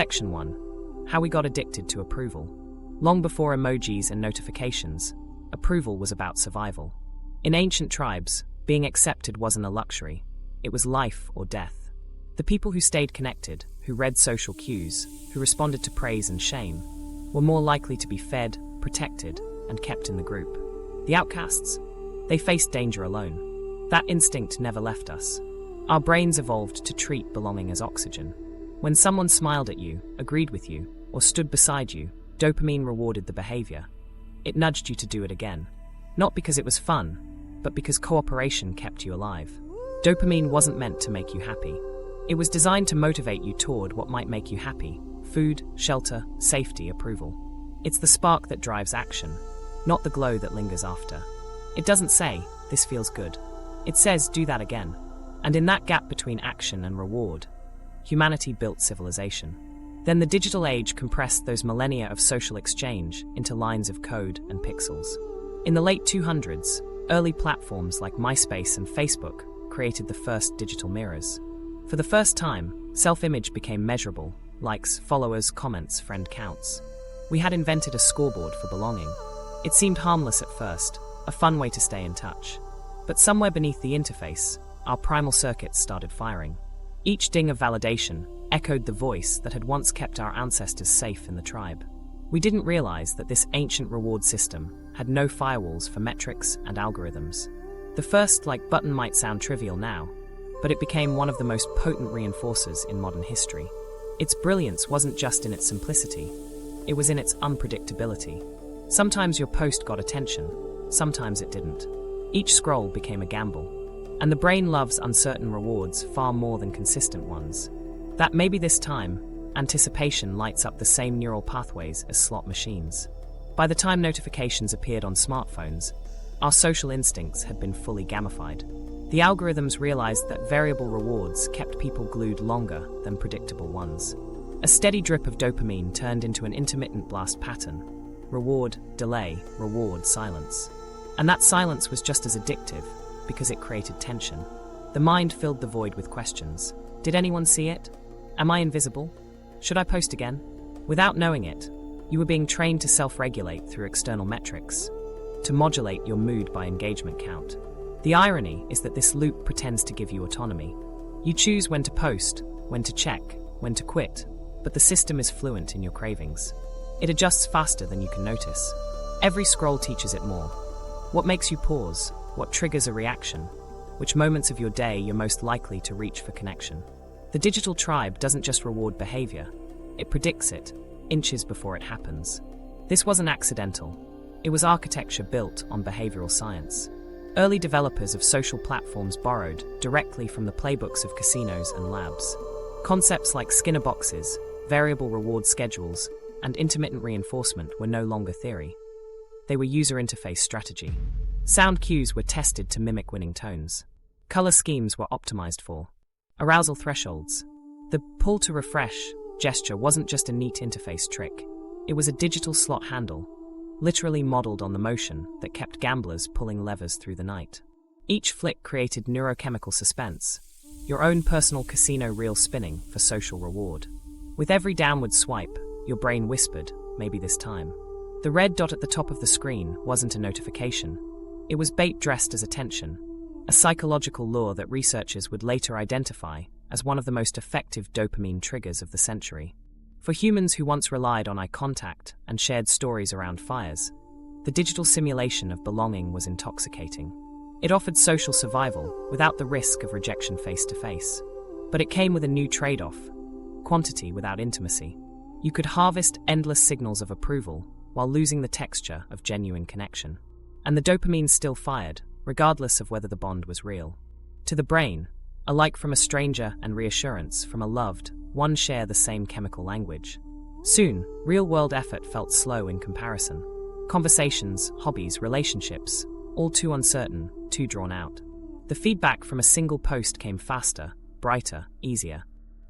Section 1. How we got addicted to approval. Long before emojis and notifications, approval was about survival. In ancient tribes, being accepted wasn't a luxury. It was life or death. The people who stayed connected, who read social cues, who responded to praise and shame, were more likely to be fed, protected, and kept in the group. The outcasts, they faced danger alone. That instinct never left us. Our brains evolved to treat belonging as oxygen. When someone smiled at you, agreed with you, or stood beside you, dopamine rewarded the behavior. It nudged you to do it again. Not because it was fun, but because cooperation kept you alive. Dopamine wasn't meant to make you happy. It was designed to motivate you toward what might make you happy: food, shelter, safety, approval. It's the spark that drives action, not the glow that lingers after. It doesn't say, "This feels good." It says, "Do that again." And in that gap between action and reward, humanity built civilization. Then the digital age compressed those millennia of social exchange into lines of code and pixels. In the late 200s, early platforms like MySpace and Facebook created the first digital mirrors. For the first time, self-image became measurable: likes, followers, comments, friend counts. We had invented a scoreboard for belonging. It seemed harmless at first, a fun way to stay in touch. But somewhere beneath the interface, our primal circuits started firing. Each ding of validation echoed the voice that had once kept our ancestors safe in the tribe. We didn't realize that this ancient reward system had no firewalls for metrics and algorithms. The first like button might sound trivial now, but it became one of the most potent reinforcers in modern history. Its brilliance wasn't just in its simplicity, it was in its unpredictability. Sometimes your post got attention, sometimes it didn't. Each scroll became a gamble. And the brain loves uncertain rewards far more than consistent ones. That maybe this time, anticipation lights up the same neural pathways as slot machines. By the time notifications appeared on smartphones, our social instincts had been fully gamified. The algorithms realized that variable rewards kept people glued longer than predictable ones. A steady drip of dopamine turned into an intermittent blast pattern: reward, delay, reward, silence. And that silence was just as addictive, because it created tension. The mind filled the void with questions. Did anyone see it? Am I invisible? Should I post again? Without knowing it, you were being trained to self-regulate through external metrics, to modulate your mood by engagement count. The irony is that this loop pretends to give you autonomy. You choose when to post, when to check, when to quit, but the system is fluent in your cravings. It adjusts faster than you can notice. Every scroll teaches it more. What makes you pause? What triggers a reaction? Which moments of your day you're most likely to reach for connection? The digital tribe doesn't just reward behavior, it predicts it, inches before it happens. This wasn't accidental. It was architecture built on behavioral science. Early developers of social platforms borrowed directly from the playbooks of casinos and labs. Concepts like Skinner boxes, variable reward schedules, and intermittent reinforcement were no longer theory. They were user interface strategy. Sound cues were tested to mimic winning tones. Color schemes were optimized for arousal thresholds. The pull to refresh gesture wasn't just a neat interface trick. It was a digital slot handle, literally modeled on the motion that kept gamblers pulling levers through the night. Each flick created neurochemical suspense, your own personal casino reel spinning for social reward. With every downward swipe, your brain whispered, "Maybe this time." The red dot at the top of the screen wasn't a notification. It was bait dressed as attention, a psychological lure that researchers would later identify as one of the most effective dopamine triggers of the century. For humans who once relied on eye contact and shared stories around fires, the digital simulation of belonging was intoxicating. It offered social survival without the risk of rejection face-to-face. But it came with a new trade-off: quantity without intimacy. You could harvest endless signals of approval while losing the texture of genuine connection. And the dopamine still fired, regardless of whether the bond was real. To the brain, a like from a stranger and reassurance from a loved one share the same chemical language. Soon, real-world effort felt slow in comparison. Conversations, hobbies, relationships, all too uncertain, too drawn out. The feedback from a single post came faster, brighter, easier.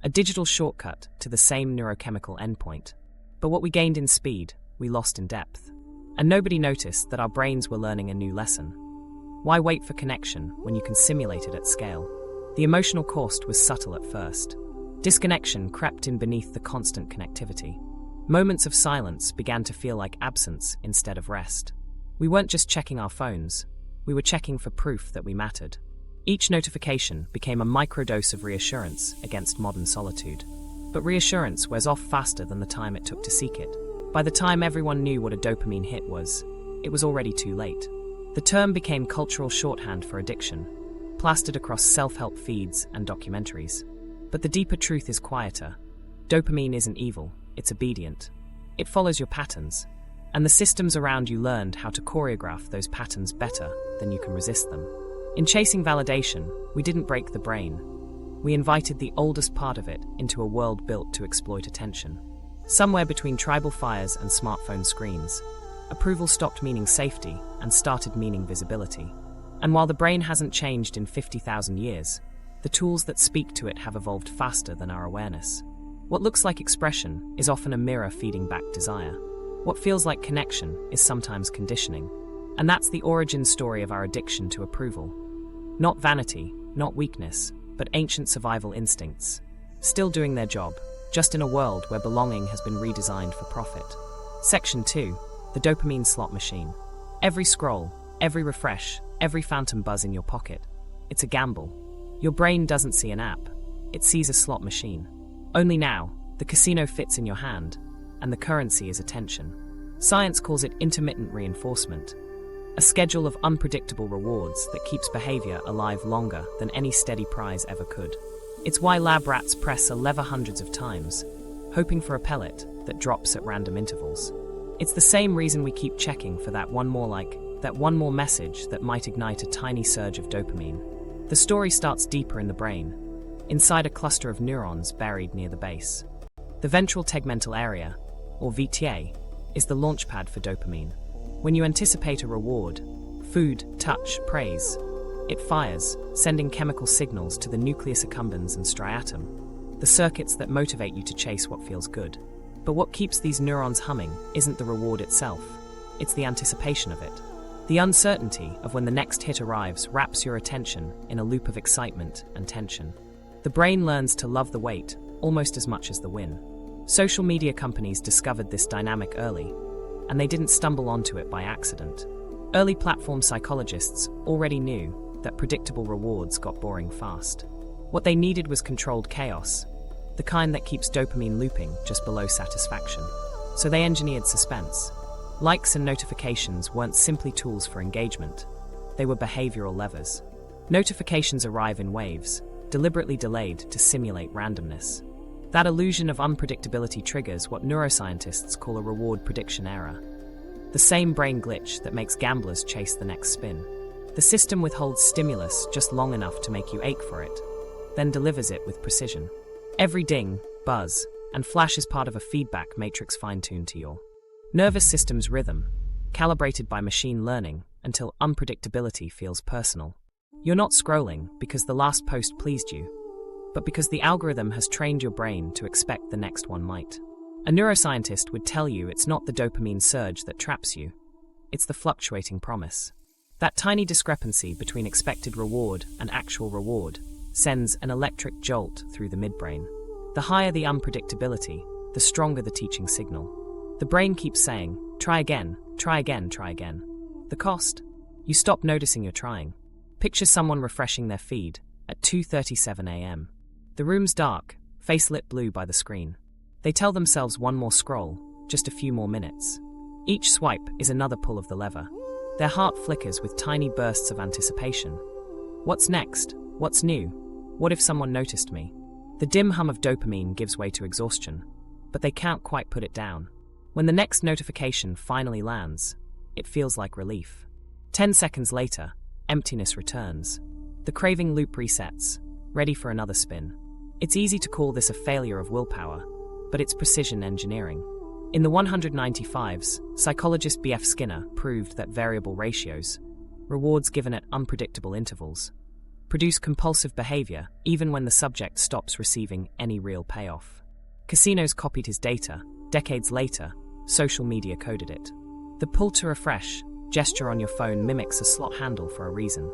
A digital shortcut to the same neurochemical endpoint. But what we gained in speed, we lost in depth. And nobody noticed that our brains were learning a new lesson. Why wait for connection when you can simulate it at scale? The emotional cost was subtle at first. Disconnection crept in beneath the constant connectivity. Moments of silence began to feel like absence instead of rest. We weren't just checking our phones, we were checking for proof that we mattered. Each notification became a microdose of reassurance against modern solitude. But reassurance wears off faster than the time it took to seek it. By the time everyone knew what a dopamine hit was, it was already too late. The term became cultural shorthand for addiction, plastered across self-help feeds and documentaries. But the deeper truth is quieter. Dopamine isn't evil, it's obedient. It follows your patterns, and the systems around you learned how to choreograph those patterns better than you can resist them. In chasing validation, we didn't break the brain. We invited the oldest part of it into a world built to exploit attention. Somewhere between tribal fires and smartphone screens, approval stopped meaning safety and started meaning visibility. And while the brain hasn't changed in 50,000 years, the tools that speak to it have evolved faster than our awareness. What looks like expression is often a mirror feeding back desire. What feels like connection is sometimes conditioning. And that's the origin story of our addiction to approval. Not vanity, not weakness, but ancient survival instincts, still doing their job, just in a world where belonging has been redesigned for profit. Section 2. The dopamine slot machine. Every scroll, every refresh, every phantom buzz in your pocket. It's a gamble. Your brain doesn't see an app, it sees a slot machine. Only now, the casino fits in your hand, and the currency is attention. Science calls it intermittent reinforcement, a schedule of unpredictable rewards that keeps behavior alive longer than any steady prize ever could. It's why lab rats press a lever hundreds of times, hoping for a pellet that drops at random intervals. It's the same reason we keep checking for that one more like, that one more message that might ignite a tiny surge of dopamine. The story starts deeper in the brain, inside a cluster of neurons buried near the base. The ventral tegmental area, or VTA, is the launchpad for dopamine. When you anticipate a reward, food, touch, praise, it fires, sending chemical signals to the nucleus accumbens and striatum, the circuits that motivate you to chase what feels good. But what keeps these neurons humming isn't the reward itself, it's the anticipation of it. The uncertainty of when the next hit arrives wraps your attention in a loop of excitement and tension. The brain learns to love the wait almost as much as the win. Social media companies discovered this dynamic early, and they didn't stumble onto it by accident. Early platform psychologists already knew that predictable rewards got boring fast. What they needed was controlled chaos, the kind that keeps dopamine looping just below satisfaction. So they engineered suspense. Likes and notifications weren't simply tools for engagement, they were behavioral levers. Notifications arrive in waves, deliberately delayed to simulate randomness. That illusion of unpredictability triggers what neuroscientists call a reward prediction error, the same brain glitch that makes gamblers chase the next spin. The system withholds stimulus just long enough to make you ache for it, then delivers it with precision. Every ding, buzz, and flash is part of a feedback matrix fine-tuned to your nervous system's rhythm, calibrated by machine learning until unpredictability feels personal. You're not scrolling because the last post pleased you, but because the algorithm has trained your brain to expect the next one might. A neuroscientist would tell you it's not the dopamine surge that traps you, it's the fluctuating promise. That tiny discrepancy between expected reward and actual reward sends an electric jolt through the midbrain. The higher the unpredictability, the stronger the teaching signal. The brain keeps saying, try again, try again, try again. The cost? You stop noticing you're trying. Picture someone refreshing their feed at 2:37 a.m. The room's dark, face lit blue by the screen. They tell themselves one more scroll, just a few more minutes. Each swipe is another pull of the lever. Their heart flickers with tiny bursts of anticipation. What's next? What's new? What if someone noticed me? The dim hum of dopamine gives way to exhaustion, but they can't quite put it down. When the next notification finally lands, it feels like relief. 10 seconds later, emptiness returns. The craving loop resets, ready for another spin. It's easy to call this a failure of willpower, but it's precision engineering. In the 195s, psychologist B.F. Skinner proved that variable ratios, rewards given at unpredictable intervals, produce compulsive behavior even when the subject stops receiving any real payoff. Casinos copied his data. Decades later, social media coded it. The pull to refresh gesture on your phone mimics a slot handle for a reason.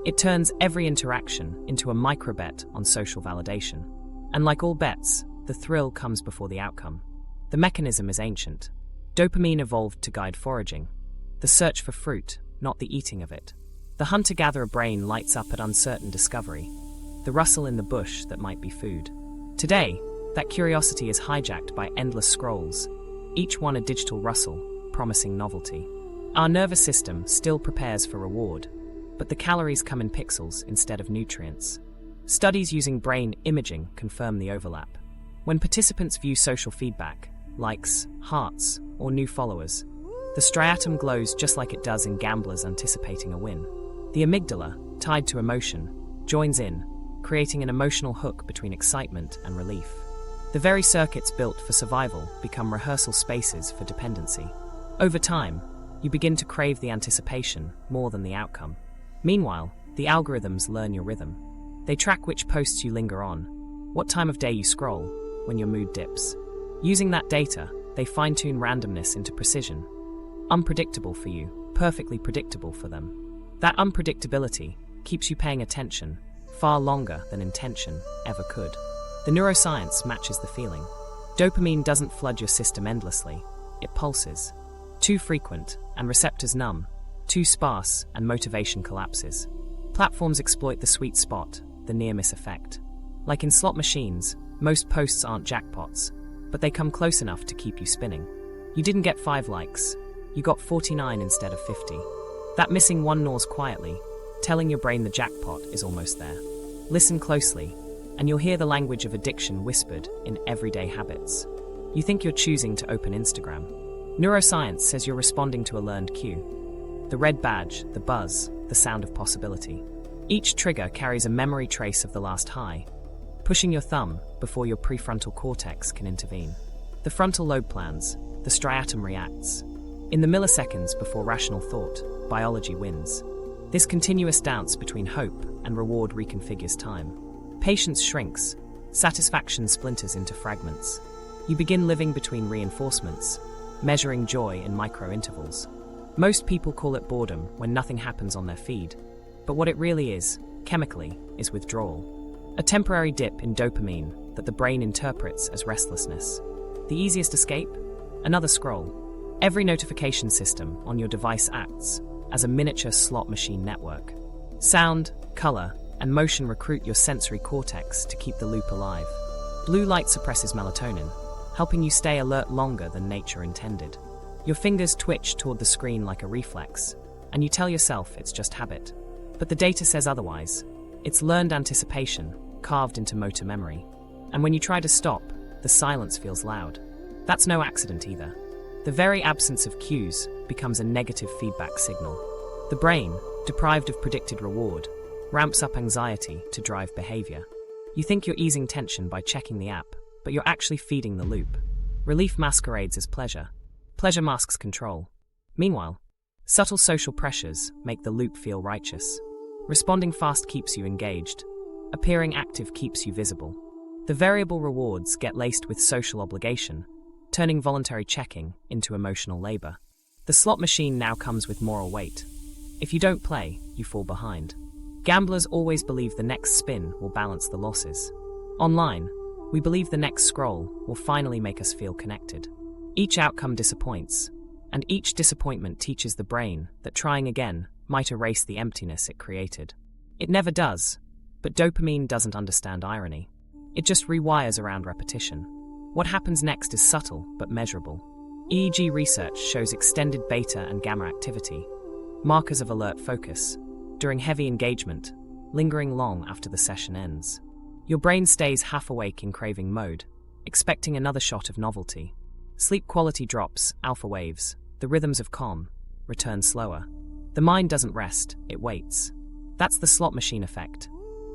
It turns every interaction into a microbet on social validation. And like all bets, the thrill comes before the outcome. The mechanism is ancient. Dopamine evolved to guide foraging, the search for fruit, not the eating of it. The hunter-gatherer brain lights up at uncertain discovery, the rustle in the bush that might be food. Today, that curiosity is hijacked by endless scrolls, each one a digital rustle, promising novelty. Our nervous system still prepares for reward, but the calories come in pixels instead of nutrients. Studies using brain imaging confirm the overlap. When participants view social feedback, likes, hearts, or new followers, the striatum glows just like it does in gamblers anticipating a win. The amygdala, tied to emotion, joins in, creating an emotional hook between excitement and relief. The very circuits built for survival become rehearsal spaces for dependency. Over time, you begin to crave the anticipation more than the outcome. Meanwhile, the algorithms learn your rhythm. They track which posts you linger on, what time of day you scroll, when your mood dips. Using that data, they fine-tune randomness into precision. Unpredictable for you, perfectly predictable for them. That unpredictability keeps you paying attention far longer than intention ever could. The neuroscience matches the feeling. Dopamine doesn't flood your system endlessly, it pulses. Too frequent, and receptors numb. Too sparse, and motivation collapses. Platforms exploit the sweet spot, the near-miss effect. Like in slot machines, most posts aren't jackpots, but they come close enough to keep you spinning. You didn't get 5 likes, you got 49 instead of 50. That missing one gnaws quietly, telling your brain the jackpot is almost there. Listen closely, and you'll hear the language of addiction whispered in everyday habits. You think you're choosing to open Instagram. Neuroscience says you're responding to a learned cue. The red badge, the buzz, the sound of possibility. Each trigger carries a memory trace of the last high, pushing your thumb before your prefrontal cortex can intervene. The frontal lobe plans, the striatum reacts. In the milliseconds before rational thought, biology wins. This continuous dance between hope and reward reconfigures time. Patience shrinks, satisfaction splinters into fragments. You begin living between reinforcements, measuring joy in micro-intervals. Most people call it boredom when nothing happens on their feed, but what it really is, chemically, is withdrawal. A temporary dip in dopamine that the brain interprets as restlessness. The easiest escape? Another scroll. Every notification system on your device acts as a miniature slot machine network. Sound, color, and motion recruit your sensory cortex to keep the loop alive. Blue light suppresses melatonin, helping you stay alert longer than nature intended. Your fingers twitch toward the screen like a reflex, and you tell yourself it's just habit. But the data says otherwise. It's learned anticipation, carved into motor memory. And when you try to stop, the silence feels loud. That's no accident either. The very absence of cues becomes a negative feedback signal. The brain, deprived of predicted reward, ramps up anxiety to drive behavior. You think you're easing tension by checking the app, but you're actually feeding the loop. Relief masquerades as pleasure. Pleasure masks control. Meanwhile, subtle social pressures make the loop feel righteous. Responding fast keeps you engaged. Appearing active keeps you visible. The variable rewards get laced with social obligation, turning voluntary checking into emotional labor. The slot machine now comes with moral weight. If you don't play, you fall behind. Gamblers always believe the next spin will balance the losses. Online, we believe the next scroll will finally make us feel connected. Each outcome disappoints, and each disappointment teaches the brain that trying again might erase the emptiness it created. It never does, but dopamine doesn't understand irony. It just rewires around repetition. What happens next is subtle but measurable. EEG research shows extended beta and gamma activity, markers of alert focus, during heavy engagement, lingering long after the session ends. Your brain stays half awake in craving mode, expecting another shot of novelty. Sleep quality drops, alpha waves, the rhythms of calm, return slower. The mind doesn't rest, it waits. That's the slot machine effect.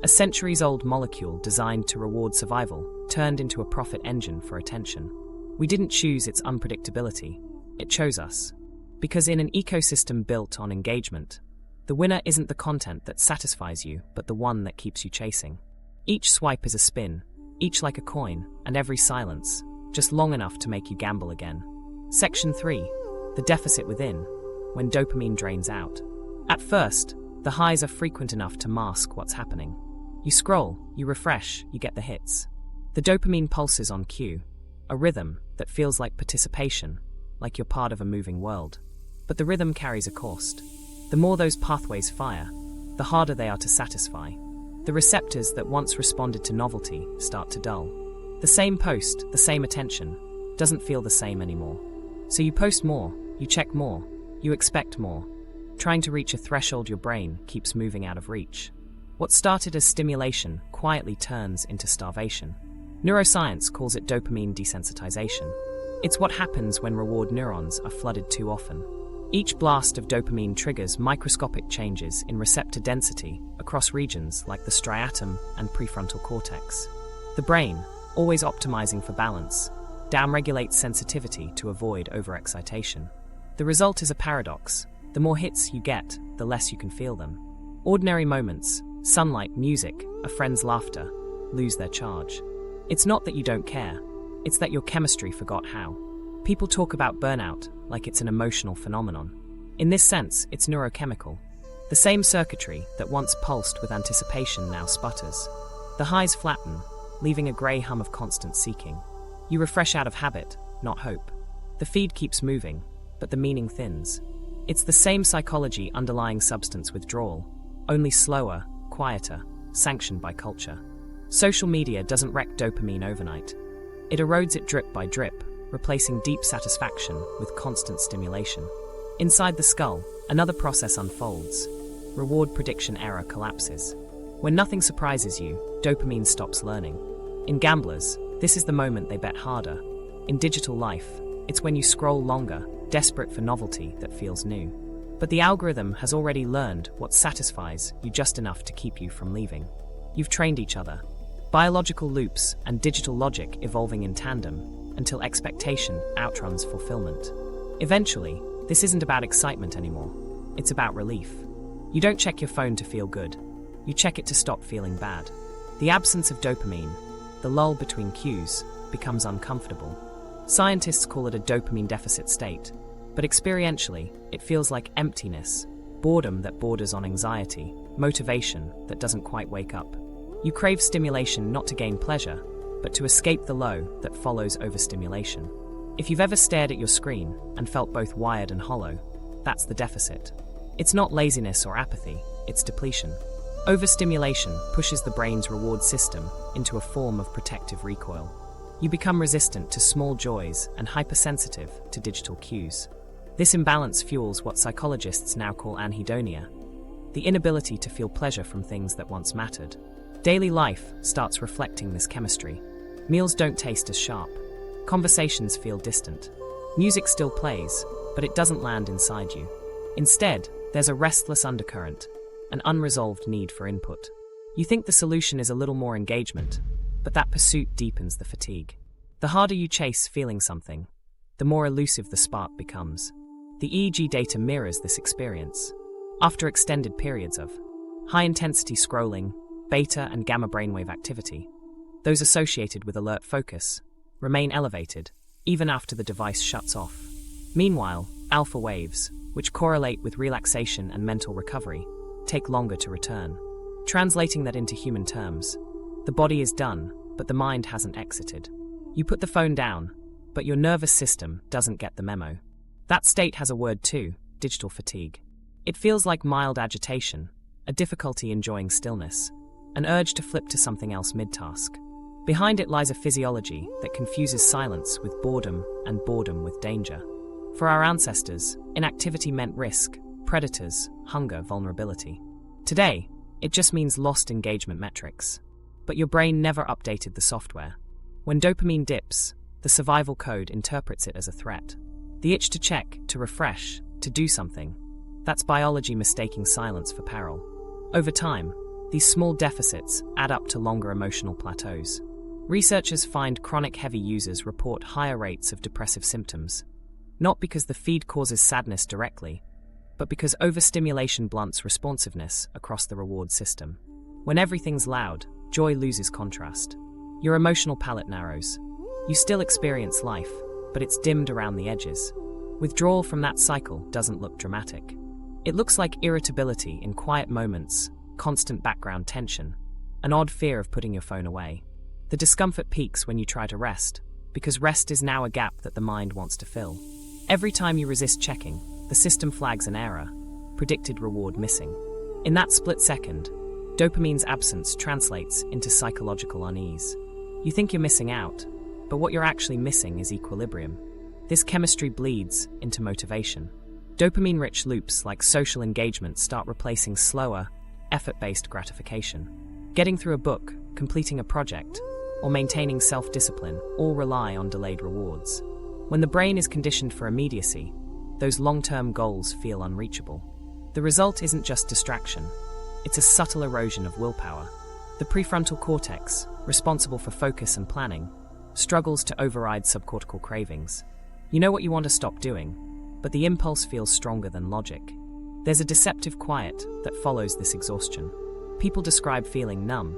A centuries-old molecule designed to reward survival, turned into a profit engine for attention. We didn't choose its unpredictability, it chose us. Because in an ecosystem built on engagement, the winner isn't the content that satisfies you, but the one that keeps you chasing. Each swipe is a spin, each like a coin, and every silence, just long enough to make you gamble again. Section 3. The deficit within, when dopamine drains out. At first, the highs are frequent enough to mask what's happening. You scroll, you refresh, you get the hits. The dopamine pulses on cue, a rhythm that feels like participation, like you're part of a moving world. But the rhythm carries a cost. The more those pathways fire, the harder they are to satisfy. The receptors that once responded to novelty start to dull. The same post, the same attention, doesn't feel the same anymore. So you post more, you check more, you expect more. Trying to reach a threshold your brain keeps moving out of reach. What started as stimulation quietly turns into starvation. Neuroscience calls it dopamine desensitization. It's what happens when reward neurons are flooded too often. Each blast of dopamine triggers microscopic changes in receptor density across regions like the striatum and prefrontal cortex. The brain, always optimizing for balance, downregulates sensitivity to avoid overexcitation. The result is a paradox. The more hits you get, the less you can feel them. Ordinary moments, sunlight, music, a friend's laughter, lose their charge. It's not that you don't care, it's that your chemistry forgot how. People talk about burnout like it's an emotional phenomenon. In this sense, it's neurochemical. The same circuitry that once pulsed with anticipation now sputters. The highs flatten, leaving a grey hum of constant seeking. You refresh out of habit, not hope. The feed keeps moving, but the meaning thins. It's the same psychology underlying substance withdrawal, only slower, quieter, sanctioned by culture. Social media doesn't wreck dopamine overnight. It erodes it drip by drip, replacing deep satisfaction with constant stimulation. Inside the skull, another process unfolds. Reward prediction error collapses. When nothing surprises you, dopamine stops learning. In gamblers, this is the moment they bet harder. In digital life, it's when you scroll longer, desperate for novelty that feels new. But the algorithm has already learned what satisfies you just enough to keep you from leaving. You've trained each other. Biological loops and digital logic evolving in tandem until expectation outruns fulfillment. Eventually, this isn't about excitement anymore. It's about relief. You don't check your phone to feel good. You check it to stop feeling bad. The absence of dopamine, the lull between cues, becomes uncomfortable. Scientists call it a dopamine deficit state, but experientially, it feels like emptiness, boredom that borders on anxiety, motivation that doesn't quite wake up. You crave stimulation not to gain pleasure, but to escape the low that follows overstimulation. If you've ever stared at your screen and felt both wired and hollow, that's the deficit. It's not laziness or apathy, it's depletion. Overstimulation pushes the brain's reward system into a form of protective recoil. You become resistant to small joys and hypersensitive to digital cues. This imbalance fuels what psychologists now call anhedonia, the inability to feel pleasure from things that once mattered. Daily life starts reflecting this chemistry. Meals don't taste as sharp. Conversations feel distant. Music still plays, but it doesn't land inside you. Instead, there's a restless undercurrent, an unresolved need for input. You think the solution is a little more engagement, but that pursuit deepens the fatigue. The harder you chase feeling something, the more elusive the spark becomes. The EEG data mirrors this experience. After extended periods of high-intensity scrolling, beta and gamma brainwave activity, those associated with alert focus, remain elevated even after the device shuts off. Meanwhile, alpha waves, which correlate with relaxation and mental recovery, take longer to return. Translating that into human terms, the body is done, but the mind hasn't exited. You put the phone down, but your nervous system doesn't get the memo. That state has a word too: digital fatigue. It feels like mild agitation, a difficulty enjoying stillness, an urge to flip to something else mid-task. Behind it lies a physiology that confuses silence with boredom and boredom with danger. For our ancestors, inactivity meant risk, predators, hunger, vulnerability. Today, it just means lost engagement metrics. But your brain never updated the software. When dopamine dips, the survival code interprets it as a threat. The itch to check, to refresh, to do something. That's biology mistaking silence for peril. Over time, these small deficits add up to longer emotional plateaus. Researchers find chronic heavy users report higher rates of depressive symptoms, not because the feed causes sadness directly, but because overstimulation blunts responsiveness across the reward system. When everything's loud, joy loses contrast. Your emotional palette narrows. You still experience life, but it's dimmed around the edges. Withdrawal from that cycle doesn't look dramatic. It looks like irritability in quiet moments, constant background tension, an odd fear of putting your phone away. The discomfort peaks when you try to rest, because rest is now a gap that the mind wants to fill. Every time you resist checking, the system flags an error, predicted reward missing. In that split second, dopamine's absence translates into psychological unease. You think you're missing out, but what you're actually missing is equilibrium. This chemistry bleeds into motivation. Dopamine-rich loops like social engagement start replacing slower, effort-based gratification. Getting through a book, completing a project, or maintaining self-discipline all rely on delayed rewards. When the brain is conditioned for immediacy, those long-term goals feel unreachable. The result isn't just distraction, it's a subtle erosion of willpower. The prefrontal cortex, responsible for focus and planning, struggles to override subcortical cravings. You know what you want to stop doing, but the impulse feels stronger than logic. There's a deceptive quiet that follows this exhaustion. People describe feeling numb,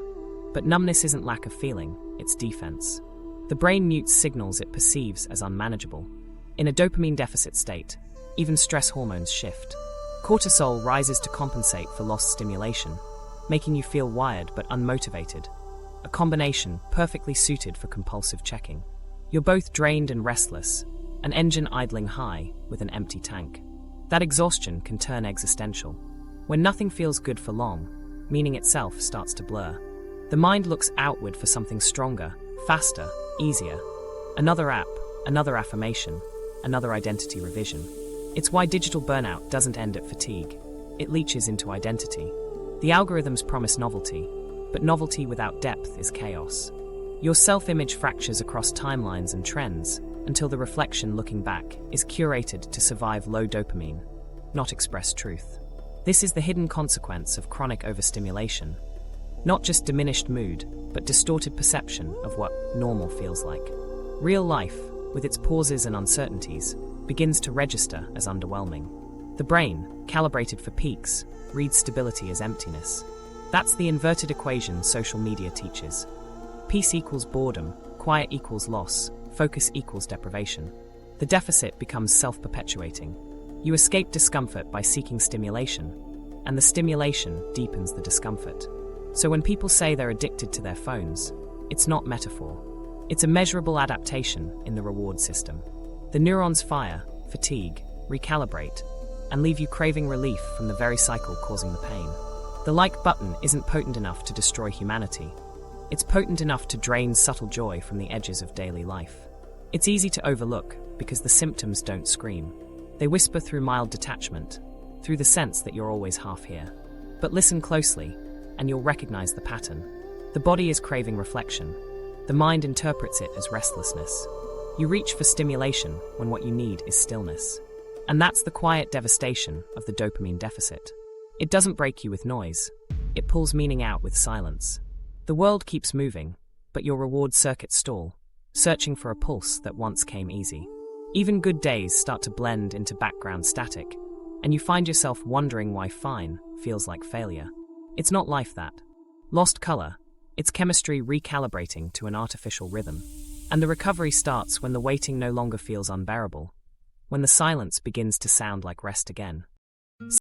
but numbness isn't lack of feeling, it's defense. The brain mutes signals it perceives as unmanageable. In a dopamine deficit state, even stress hormones shift. Cortisol rises to compensate for lost stimulation, making you feel wired but unmotivated, a combination perfectly suited for compulsive checking. You're both drained and restless, an engine idling high with an empty tank. That exhaustion can turn existential. When nothing feels good for long, meaning itself starts to blur. The mind looks outward for something stronger, faster, easier. Another app, another affirmation, another identity revision. It's why digital burnout doesn't end at fatigue. It leaches into identity. The algorithms promise novelty, but novelty without depth is chaos. Your self-image fractures across timelines and trends until the reflection looking back is curated to survive low dopamine, not express truth. This is the hidden consequence of chronic overstimulation. Not just diminished mood, but distorted perception of what normal feels like. Real life, with its pauses and uncertainties, begins to register as underwhelming. The brain, calibrated for peaks, reads stability as emptiness. That's the inverted equation social media teaches. Peace equals boredom, quiet equals loss, focus equals deprivation. The deficit becomes self-perpetuating. You escape discomfort by seeking stimulation, and the stimulation deepens the discomfort. So when people say they're addicted to their phones, it's not metaphor. It's a measurable adaptation in the reward system. The neurons fire, fatigue, recalibrate, and leave you craving relief from the very cycle causing the pain. The like button isn't potent enough to destroy humanity. It's potent enough to drain subtle joy from the edges of daily life. It's easy to overlook because the symptoms don't scream. They whisper through mild detachment, through the sense that you're always half here. But listen closely, and you'll recognize the pattern. The body is craving reflection. The mind interprets it as restlessness. You reach for stimulation when what you need is stillness. And that's the quiet devastation of the dopamine deficit. It doesn't break you with noise. It pulls meaning out with silence. The world keeps moving, but your reward circuits stall, searching for a pulse that once came easy. Even good days start to blend into background static, and you find yourself wondering why fine feels like failure. It's not life that. Lost color. It's chemistry recalibrating to an artificial rhythm. And the recovery starts when the waiting no longer feels unbearable, when the silence begins to sound like rest again.